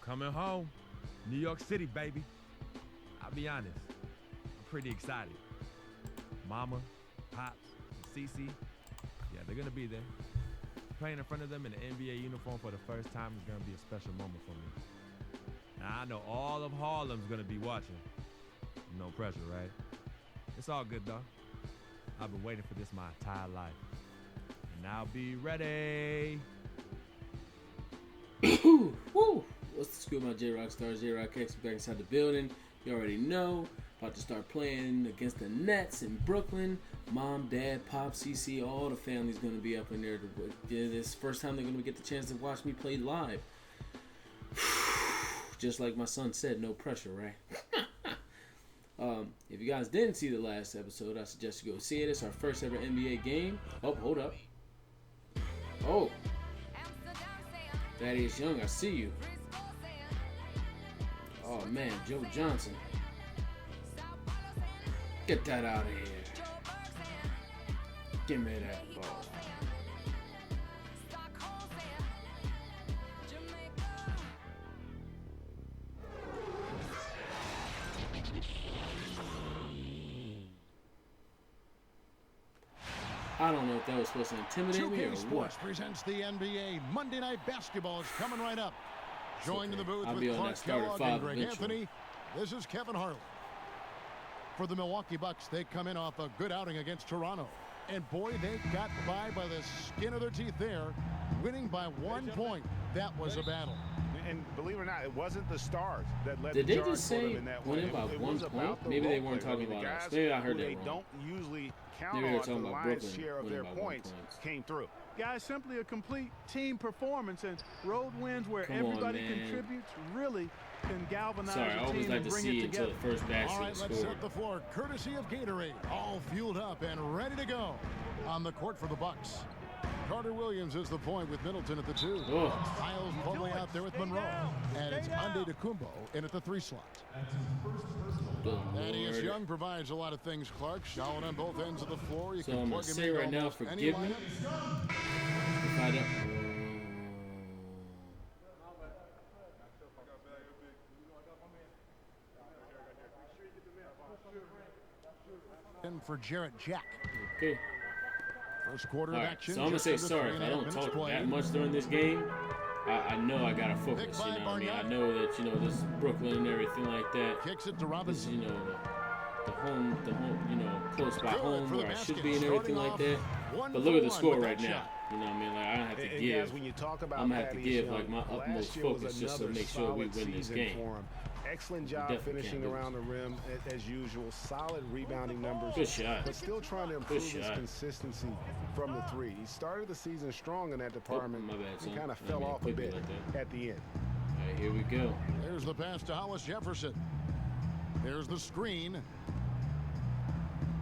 coming home. New York City, baby. I'll be honest, I'm pretty excited. Mama, Pops, and Cece, yeah, they're gonna be there. Playing in front of them in an NBA uniform for the first time is gonna be a special moment for me. Now, I know all of Harlem's gonna be watching. No pressure, right? It's all good, though. I've been waiting for this my entire life. And I'll be ready. Woo! What's the scoop, my J-Rock stars? JayrockX back inside the building. You already know. About to start playing against the Nets in Brooklyn. Mom, Dad, Pop, CC, all the family's going to be up in there. This first time they're going to get the chance to watch me play live. Just like my son said, no pressure, right? If you guys didn't see the last episode, I suggest you go see it. It's our first ever NBA game. Oh, hold up. Oh. Thaddeus Young, I see you. Oh, man, Joe Johnson. Get that out of here. Give me that ball. I don't know if that was supposed to intimidate me or 2K Sports what. presents the NBA Monday Night Basketball is coming right up. Joined in the booth I'll be with on Clark that starting Kellogg five and Greg eventually. Anthony. This is Kevin Harlan. For the Milwaukee Bucks, they come in off a good outing against Toronto. And boy, they got by the skin of their teeth there, winning by 1 point. That was a battle. And believe it or not, it wasn't the stars that led Did the they charge just for them say in that winning way. by It 1 was point? about the Maybe they role weren't players. talking The about us. guys Maybe I heard who that they wrong. don't usually count Maybe they were on talking the about lion's Brooklyn share of winning their by 1 points point. came through. Guys, simply a complete team performance, and road wins where Come on, everybody man. contributes really can galvanize Sorry, I a always team like and to bring see it until together. the first All basket right, is let's scored. set the floor. Courtesy of Gatorade, all fueled up and ready to go. On the court for the Bucks, Carter Williams is the point with Middleton at the 2. Oh. Miles Mobley out there with Monroe. And it's Ande DeCumbo in at the 3 slot. Good Thaddeus Lord. Young provides a lot of things, Clark. Solid on both ends of the floor. You So can I'm going plug to him say in right now, almost any forgive me. lineup. If I don't... And for Jarrett Jack. Okay. First quarter All of right, action. so I'm going to just say under sorry if 3.5 I don't minutes talk played. that much during this game. I know I got to focus, you know what I mean? I know that, you know, this Brooklyn and everything like that. Kicks it to This is, Robinson. you know, the home, you know, close by Good home for the where I should basket. be and everything Starting like off that. 1 But look at the for 1 score with right that now. shot. You know what I mean? Like, I don't have to And give. guys, when you talk about I'm going to have to Thaddeus give, Young, like, my utmost last year was focus just to another make sure we solid win this season game. for him. Excellent job definitely finishing can't lose. around the rim as usual. Solid rebounding numbers. Good shot. But still trying to improve his shot. consistency from the 3. He started the season strong in that department. my bad, son. He kind of I fell mean, off a quickly bit like that. at the end. All right, here we go. There's the pass to Hollis Jefferson. There's the screen.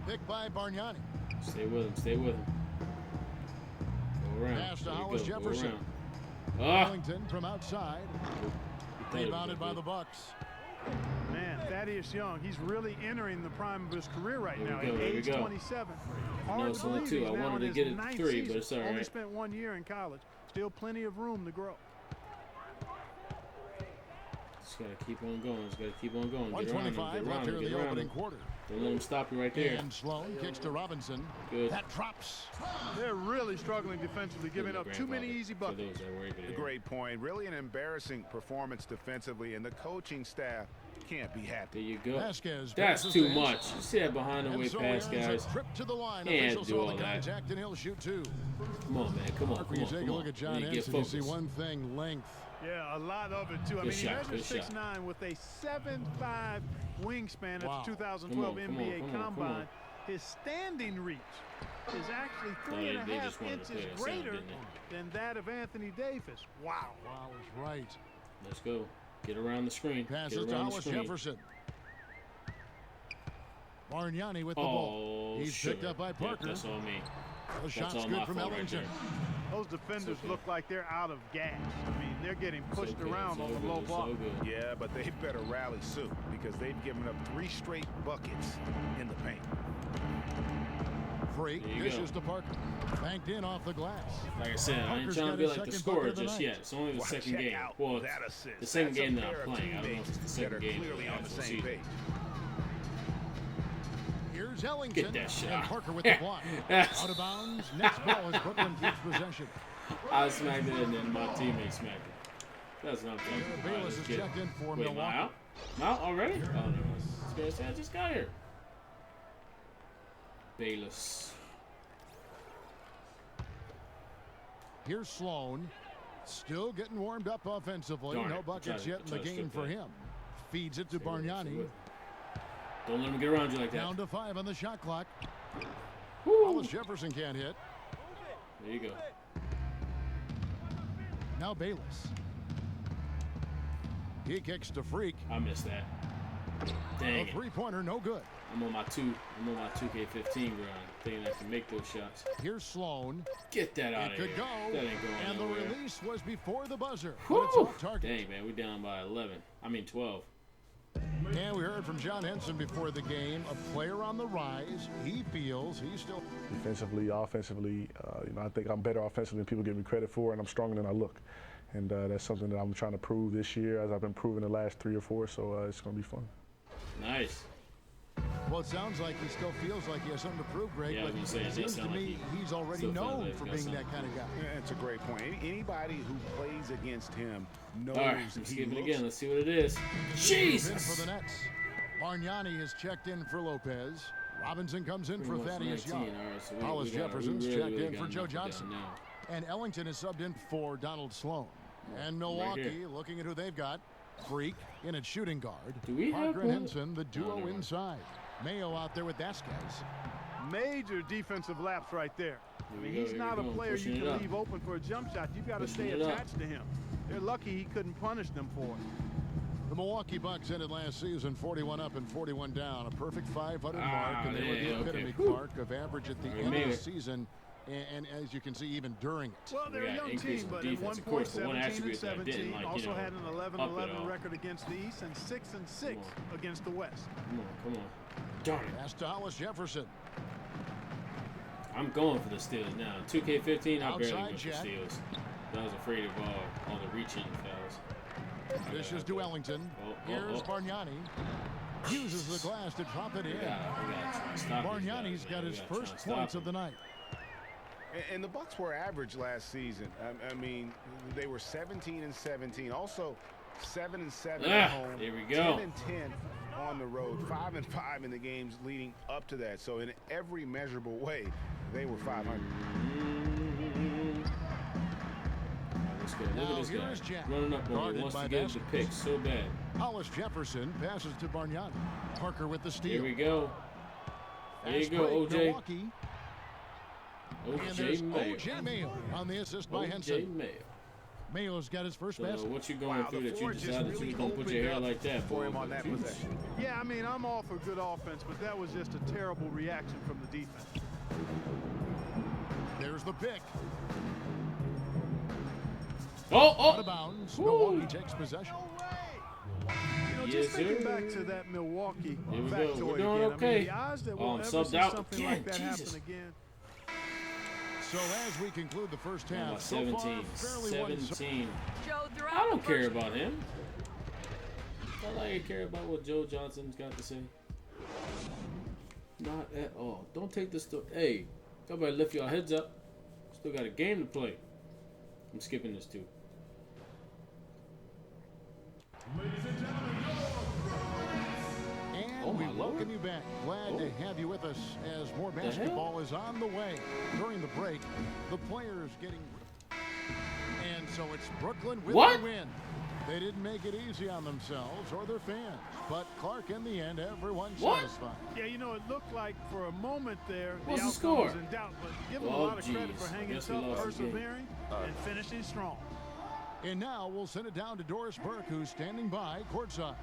Picked by Bargnani. Stay with him. Stay with him. Go around. Pass to There you Hollis go. Go Jefferson. around. Ah! Wellington from outside. Rebounded by the Bucks. Man, Thaddeus Young, he's really entering the prime of his career right There now we go, at there we age go. 27. know Hard it's to only believe 2. he's I now wanted in to his get it 9th 3, but season. it's all Only right. spent 1 year in college. Still plenty of room to grow. Just got to keep on going. Just got to keep on going. Get around him. 125 Get left around here him. in Get the around opening him. quarter. Don't let him stop you right there. And Sloan kicks to Robinson. Good. That drops. They're really struggling defensively, giving up too many easy For buckets. those that were able to A hear. great point. Really an embarrassing performance defensively, and the coaching staff can't be happy. There you go. Vasquez That's passes too to much. You see that behind the And way so pass, he earns guys. a trip to the line. Can't Officials do saw all the that. contact, and he'll shoot 2. Come on, man. Come on. Mark, Come you on. take Come a on. look at John We need to get Henson, you see focused. one thing, length. Yeah, a lot of it, too. I Good mean, shot, he good measures shot. 6'9" with a 7'5" wingspan at Wow. the 2012 Come on, come NBA on, come on, come Combine. on. His standing reach is actually No, three and a they half just wanted to inches play a sound, greater didn't they? than that of Anthony Davis. Wow. Wow is right. Let's go. Get around the screen. Passes Get to around the Hollis screen. Jefferson. Bargnani with the Oh, ball. He's sugar. picked up by Yep, Parker. that's all me. The That's shot's all good my from fault right Ellington. there. Those defenders okay. look like they're out of gas. I mean, they're getting It's pushed okay. around It's on all the good. low It's block. all good. Yeah, but they better rally soon because they've given up 3 straight buckets in the paint. Freak There you dishes go. to Parker. Banked in off the glass. Like I said, I ain't Parker's trying to got be his like the second scorer bucket of the just night. yet. It's only the Well, second check game. out Well, that assist. the second That's a game that pair I'm of playing. I don't know if it's the teammates second that are game of clearly the on the actual same season. page. Here's Ellington. Get that shot. And Parker with the block. Out of bounds. Next ball as Brooklyn keeps possession. I smacked it and then my teammate smacked it. That's what I'm talking about. Bayless is checked in for Wait, Milwaukee. am I out? I'm out already? Oh, no. I was going to say I just got here. Bayless. Here's Sloan. Still getting warmed up offensively. Darn No it. buckets Tried yet in to the touch game it for there. him. Feeds it to Bargnani. Don't let him get around you like that. Down to 5 on the shot clock. Woo. Hollis Jefferson can't hit. There you go. Now Bayless. He kicks to Freak. I missed that. A Dang it. three-pointer, no good. I'm on my 2K15 grind, thinking I can make those shots. Here's Sloan. Get that out It of could here. go. That ain't going And the nowhere. release was before the buzzer. But it's Whew. off target. Dang, man, we down by 11. I mean 12. And we heard from John Henson before the game, a player on the rise. He feels he's still Defensively, offensively, I think I'm better offensively than people give me credit for, and I'm stronger than I look. And that's something that I'm trying to prove this year, as I've been proving the last 3 or 4. So it's going to be fun. Nice. Well, it sounds like he still feels like he has something to prove, Greg. Yeah, I but was gonna say, it it does seems to sound like me he he's already still feels known like he's for got being something. that kind of guy. Yeah, it's a great point. Anybody who plays against him knows All right, let's he skip it looks again. Let's see what it is. In for Jesus. the Nets. Bargnani is checked in for Lopez. Robinson comes in for Pretty much Thaddeus 19. Young. All right, so Hollis we Jefferson's really, checked really in for gotta Joe knock it down Johnson. now. And Ellington is subbed in for Donald Sloan. And Milwaukee here. looking at who they've got. Freak in at shooting guard. Do we have Parker and one? Henson, the duo never mind. inside. Mayo out there with Vasquez. Major defensive lapse right there. I mean, Here we he's go, not here a we go. player Pushing you it can up. leave open for a jump shot. You've got to Pushing stay it up. attached to him. They're lucky he couldn't punish them for it. The Milwaukee Bucks ended last season 41 up and 41 down, a perfect 500 Ah, mark, and they were the yeah, okay. epitome Whew. mark of average at the We end made of the it. season, and as you can see, even during it. Well, they're We a got young increase team, in but at defense, one of point, course, but one 17 and attribute that I 17, didn't, like, you also know, had an up it 11-11 all. record against the East and 6-6 against the West. Come on. Darn it. Pass to Hollis Jefferson. I'm going for the steals now. 2K15, I barely Outside went for check. steals. I was afraid of all the reaching fouls. Dishes to Ellington. Here's Bargnani. Uses the glass to drop it in. We gotta try and stop these Bargnani's guys, got man. his We gotta try first and stop points of the them. night. And the Bucks were average last season. I mean, they were 17 and 17. Also, 7 and 7 at home. There we go. 10 and 10 on the road. 5 and 5 in the games leading up to that. So in every measurable way, they were 500. Let's go. Look Now at this here is guy Jack, running up on me. guarded Wants by to get the Vasquez. pick so bad. Hollis Jefferson passes to Bargnani. Parker with the steal. Here we go. There you Fast go, break, OJ. Milwaukee. And there's OJ Mayo. OJ Mayo on the assist by OJ Henson. Mayo. Mayo's got his first So basket. what you going Wow, through the that you floor just decided really you was gonna put your opened hair up like that for boy? him on that Jeez. possession. Yeah, I mean, I'm all for good offense, but that was just a terrible reaction from the defense. There's the pick. Oh, Out of oh! bounds. Woo. Milwaukee takes possession. You know, Yes, just thinking sir. back to that Milwaukee Here we go. factoid We're doing again. I okay. mean, the odds that Oh, we'll I'm ever subbed see out something again. like that Jesus. happen again. So as we conclude the first half, About so 17. far, fairly one. 17. Joe, throughout I don't the care first- about him. All I care about what Joe Johnson's got to say. Not at all. Don't take this. Hey, y'all better lift your heads up. Still got a game to play. I'm skipping this too. And Oh, we my Lord. welcome you back. Glad to have you with us as more hell? basketball is on the way. During the break, the players getting... And so it's Brooklyn with What? the win. They didn't make it easy on themselves or their fans. But Clark, in the end, everyone's What? satisfied. Yeah, you know, it looked like for a moment there What's the outcome score? was in doubt, but give them Oh, a lot of credit geez. for hanging Guess we tough, lost the game. persevering, and finishing strong. And now we'll send it down to Doris Burke, who's standing by courtside.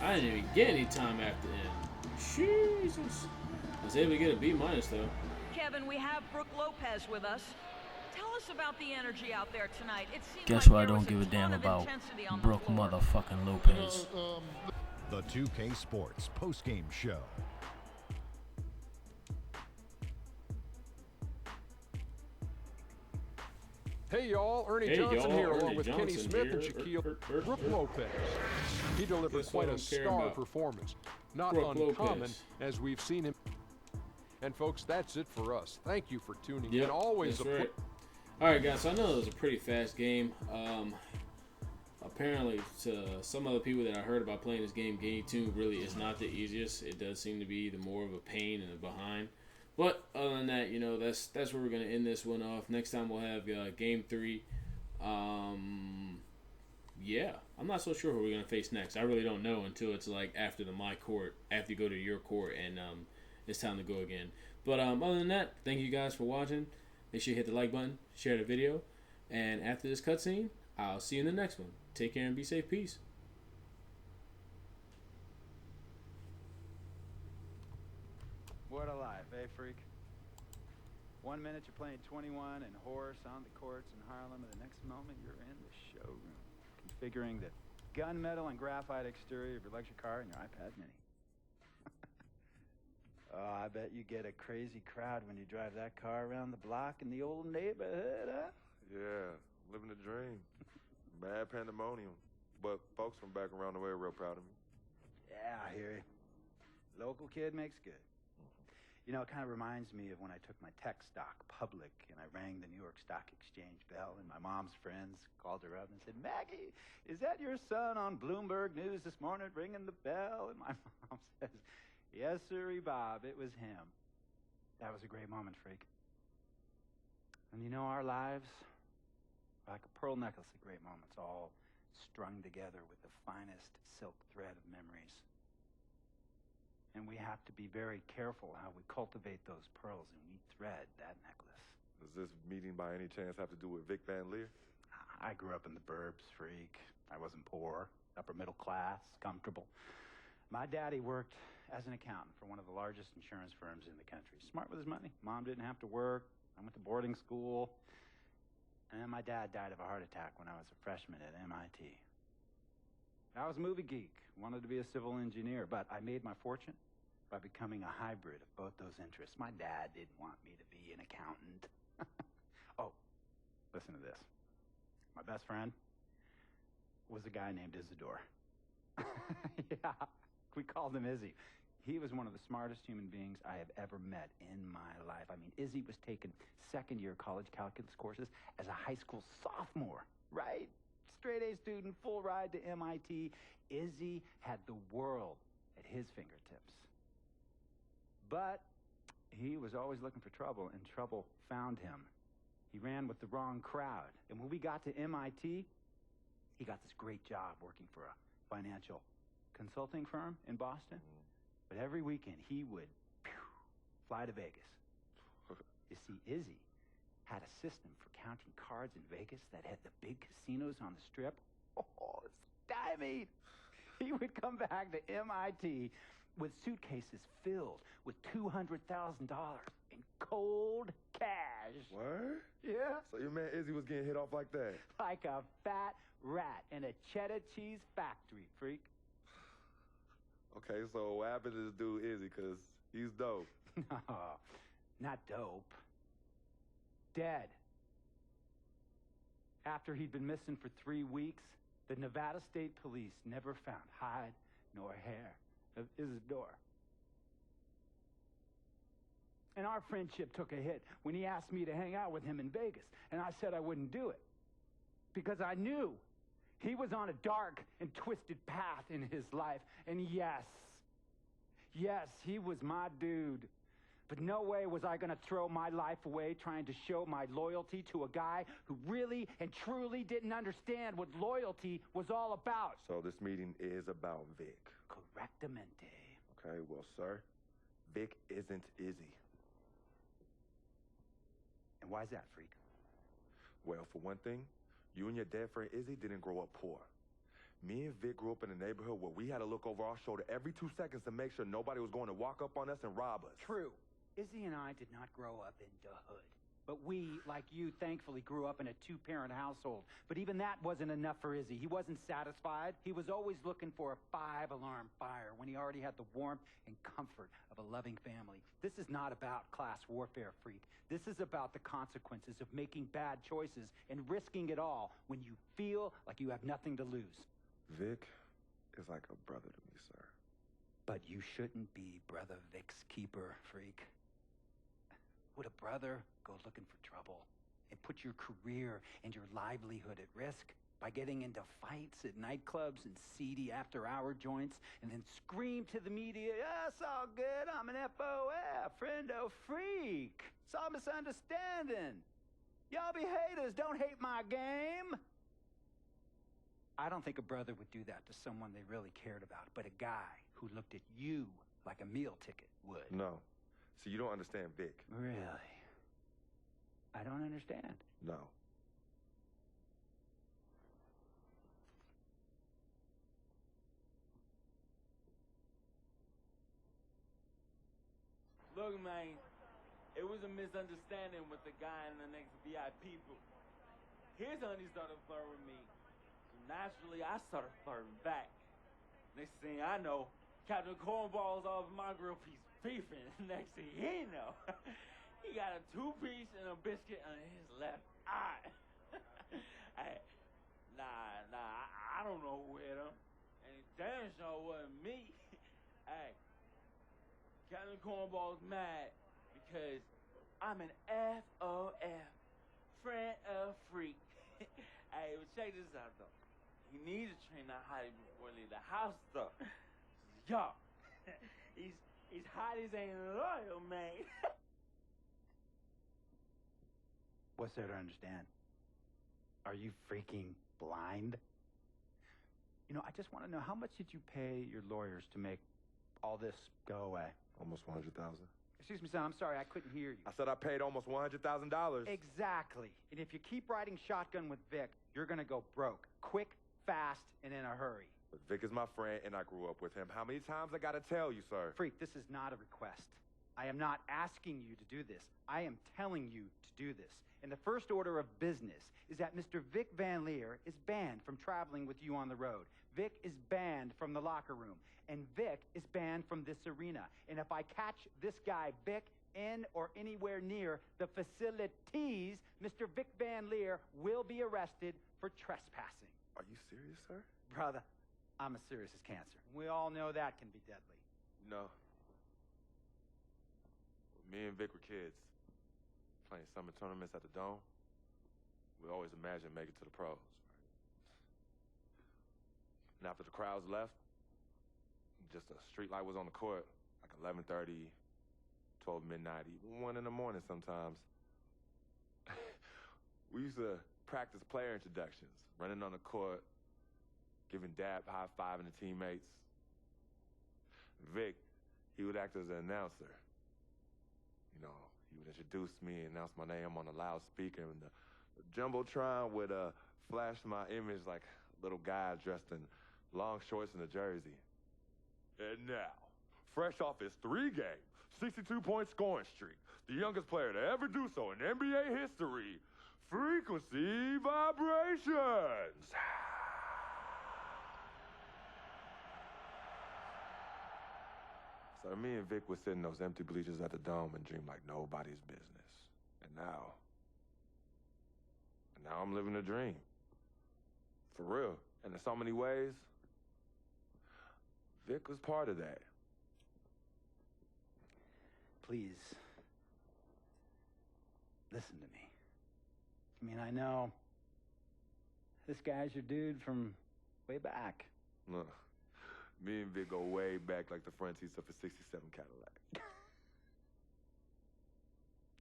I didn't even get any time after end. Jesus. I was able to get a B minus though. Kevin, we have Brooke Lopez with us. Tell us about the energy out there tonight. It seems Guess like what I there don't was give a ton damn of about? intensity on the Brooke floor. motherfucking Lopez. The 2K Sports postgame show. Hey y'all, Ernie Hey, Johnson y'all, here, along Ernie with Kenny Johnson Smith here. and Shaquille Brooke Lopez. He delivered Guess what quite a I'm caring star about. performance. Not Brooke uncommon Lopez. as we've seen him. And folks, that's it for us. Thank you for tuning in. Yep, Always that's a right. All right, guys. So I know it was a pretty fast game. Apparently, to some other people that I heard about playing this game, Game 2 really is not the easiest. It does seem to be the more of a pain and a behind. But other than that, you know, that's where we're gonna end this one off. Next time we'll have Game 3. Yeah, I'm not so sure who we're gonna face next. I really don't know until it's like after my court, after you go to your court, and it's time to go again. But other than that, thank you guys for watching. Make sure you hit the like button, share the video, and after this cutscene, I'll see you in the next one. Take care and be safe. Peace. What a life, eh, freak? 1 minute you're playing 21 and horse on the courts in Harlem, and the next moment you're in the showroom, configuring the gunmetal and graphite exterior of your luxury car and your iPad Mini. Oh, I bet you get a crazy crowd when you drive that car around the block in the old neighborhood, huh? Yeah, living the dream. Bad pandemonium. But folks from back around the way are real proud of me. Yeah, I hear you. Local kid makes good. You know, it kind of reminds me of when I took my tech stock public and I rang the New York Stock Exchange bell, and my mom's friends called her up and said, "Maggie, is that your son on Bloomberg News this morning ringing the bell?" And my mom says, "Yes, sirree, Bob, it was him." That was a great moment, freak. And you know, our lives are like a pearl necklace of great moments, all strung together with the finest silk thread of memories. And we have to be very careful how we cultivate those pearls and we thread that necklace. Does this meeting by any chance have to do with Vic Van Leer? I grew up in the burbs, freak. I wasn't poor, upper middle class, comfortable. My daddy worked as an accountant for one of the largest insurance firms in the country. Smart with his money. Mom didn't have to work. I went to boarding school. And then my dad died of a heart attack when I was a freshman at MIT. I was a movie geek, wanted to be a civil engineer, but I made my fortune by becoming a hybrid of both those interests. My dad didn't want me to be an accountant. Oh, listen to this. My best friend was a guy named Isidore. Yeah, we called him Izzy. He was one of the smartest human beings I have ever met in my life. I mean, Izzy was taking second-year college calculus courses as a high school sophomore, right? Straight-A student, full ride to MIT. Izzy had the world at his fingertips. But he was always looking for trouble, and trouble found him. He ran with the wrong crowd. And when we got to MIT, he got this great job working for a financial consulting firm in Boston. But every weekend, he would fly to Vegas. You see, Izzy had a system for counting cards in Vegas that had the big casinos on the Strip. Oh, stymied. He would come back to MIT with suitcases filled with $200,000 in cold cash. What? Yeah. So your man Izzy was getting hit off like that? Like a fat rat in a cheddar cheese factory, freak. Okay, so what happened to this dude Izzy? Because he's dope. No, not dope. Dead. After he'd been missing for 3 weeks, the Nevada State Police never found hide nor hair of Isidore. And our friendship took a hit when he asked me to hang out with him in Vegas, and I said I wouldn't do it because I knew he was on a dark and twisted path in his life. And yes, he was my dude. But no way was I going to throw my life away trying to show my loyalty to a guy who really and truly didn't understand what loyalty was all about. So this meeting is about Vic. Correctamente. Okay, well, sir, Vic isn't Izzy. And why's that, freak? Well, for one thing, you and your dead friend Izzy didn't grow up poor. Me and Vic grew up in a neighborhood where we had to look over our shoulder every 2 seconds to make sure nobody was going to walk up on us and rob us. True. Izzy and I did not grow up in the hood. But we, like you, thankfully grew up in a two-parent household. But even that wasn't enough for Izzy. He wasn't satisfied. He was always looking for a 5-alarm fire when he already had the warmth and comfort of a loving family. This is not about class warfare, freak. This is about the consequences of making bad choices and risking it all when you feel like you have nothing to lose. Vic is like a brother to me, sir. But you shouldn't be Brother Vic's keeper, freak. Would a brother go looking for trouble and put your career and your livelihood at risk by getting into fights at nightclubs and seedy after-hour joints and then scream to the media, "Yeah, it's all good, I'm an FOF, friendo freak. It's all misunderstanding. Y'all be haters, don't hate my game." I don't think a brother would do that to someone they really cared about, but a guy who looked at you like a meal ticket would. No. See, you don't understand Vic. Really? I don't understand. No. Look, man, it was a misunderstanding with the guy in the next VIP booth. His honey started flirting with me. So naturally, I started flirting back. Next thing I know, Captain Cornball's off my grill piece beefing. Next thing he know, he got a 2-piece and a biscuit on his left eye. Hey, I don't know who hit him. And it damn sure wasn't me. Hey, Captain Cornball's mad because I'm an FOF, friend of freak. Hey, but check this out, though. He needs to train that hottie before he leave the house, though. Yo, he's hotties ain't loyal, man. What's there to understand? Are you freaking blind? You know, I just want to know, how much did you pay your lawyers to make all this go away? Almost $100,000. Excuse me, son, I'm sorry, I couldn't hear you. I said I paid almost $100,000. Exactly. And if you keep riding shotgun with Vic, you're gonna go broke. Quick, fast, and in a hurry. But Vic is my friend, and I grew up with him. How many times I gotta tell you, sir? Freak, this is not a request. I am not asking you to do this. I am telling you to do this. And the first order of business is that Mr. Vic Van Leer is banned from traveling with you on the road. Vic is banned from the locker room. And Vic is banned from this arena. And if I catch this guy, Vic, in or anywhere near the facilities, Mr. Vic Van Leer will be arrested for trespassing. Are you serious, sir? Brother, I'm as serious as cancer. We all know that can be deadly. No. When me and Vic were kids, playing summer tournaments at the Dome, we always imagined making it to the pros. And after the crowds left, just a street light was on the court, like 11:30, 12 midnight, even 1 in the morning sometimes. We used to practice player introductions, running on the court, giving dab, high-fiving the teammates. Vic, he would act as an announcer. You know, he would introduce me, announce my name on the loudspeaker, and the Jumbotron would flash my image like a little guy dressed in long shorts and a jersey. And now, fresh off his 3-game, 62-point scoring streak, the youngest player to ever do so in NBA history, Frequency Vibrations. So me and Vic would sit in those empty bleachers at the Dome and dream like nobody's business. And now I'm living a dream. For real. And in so many ways, Vic was part of that. Please, listen to me. I mean, I know this guy's your dude from way back. Look, me and Vic go way back like the front seats of a 67 Cadillac.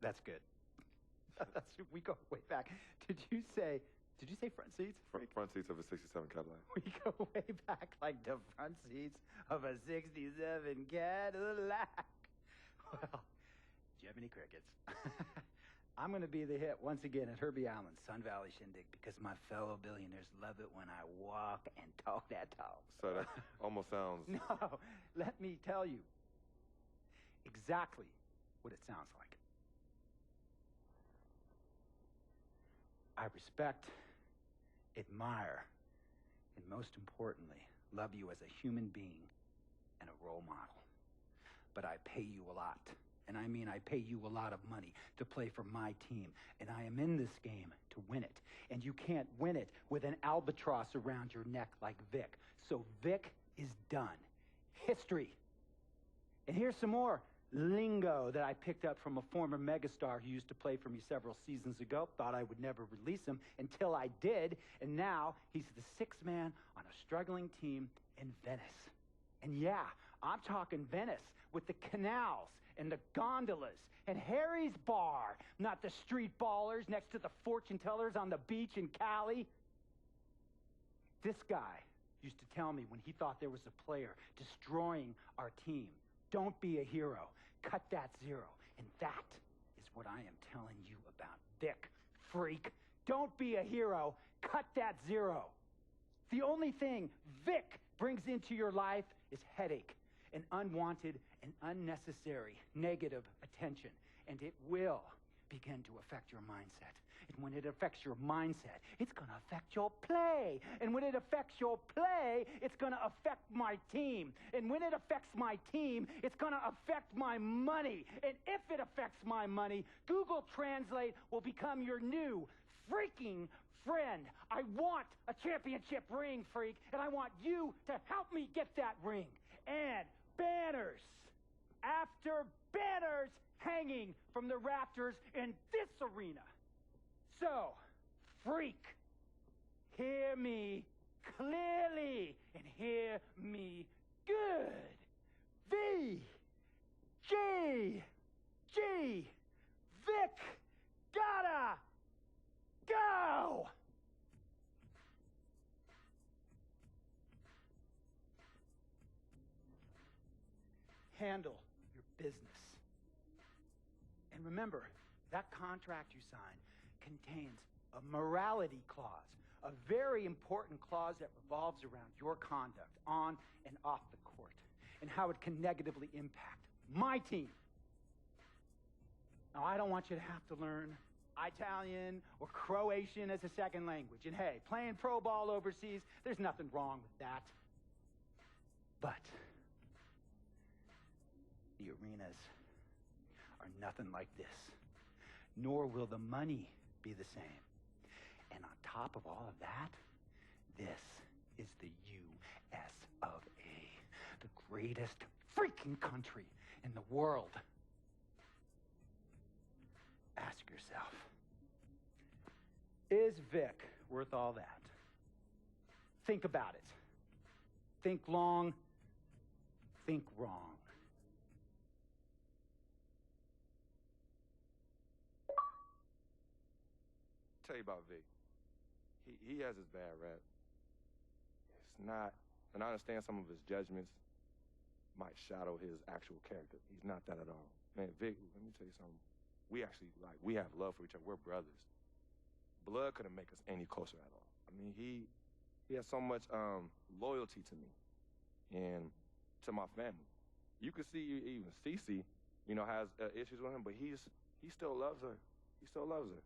That's good. We go way back. Did you say front seats? Front seats of a 67 Cadillac. We go way back like the front seats of a 67 Cadillac. Well, do you have any crickets? I'm going to be the hit once again at Herbie Allen's Sun Valley Shindig because my fellow billionaires love it when I walk and talk that talk. So that almost sounds... No, let me tell you exactly what it sounds like. I respect, admire, and most importantly, love you as a human being and a role model. But I pay you a lot. And I mean, I pay you a lot of money to play for my team. And I am in this game to win it. And you can't win it with an albatross around your neck like Vic. So Vic is done. History. And here's some more lingo that I picked up from a former megastar who used to play for me several seasons ago. Thought I would never release him until I did. And now he's the sixth man on a struggling team in Venice. And yeah, I'm talking Venice with the canals and the gondolas and Harry's bar, not the street ballers next to the fortune tellers on the beach in Cali. This guy used to tell me when he thought there was a player destroying our team, don't be a hero, cut that zero. And that is what I am telling you about Vic, freak. Don't be a hero, cut that zero. The only thing Vic brings into your life is headache and unwanted and unnecessary negative attention. And it will begin to affect your mindset. And when it affects your mindset, it's going to affect your play. And when it affects your play, it's going to affect my team. And when it affects my team, it's going to affect my money. And if it affects my money, Google Translate will become your new freaking friend. I want a championship ring, freak, and I want you to help me get that ring. And banners after banners hanging from the rafters in this arena. So, freak, hear me clearly and hear me good. V, G, G, Vic, gotta go! Handle your business. And remember, that contract you signed contains a morality clause, a very important clause that revolves around your conduct on and off the court, and how it can negatively impact my team. Now, I don't want you to have to learn Italian or Croatian as a second language. And hey, playing pro ball overseas, there's nothing wrong with that. But the arenas are nothing like this, nor will the money be the same. And on top of all of that, this is the U.S. of A., the greatest freaking country in the world. Ask yourself, is Vic worth all that? Think about it. Think long, think wrong. Tell you about Vic. He has his bad rap. It's not, and I understand some of his judgments might shadow his actual character. He's not that at all. Man, Vic, let me tell you something. We actually, we have love for each other. We're brothers. Blood couldn't make us any closer at all. I mean, he has so much loyalty to me and to my family. You can see even Cece, has issues with him, but he still loves her. He still loves her.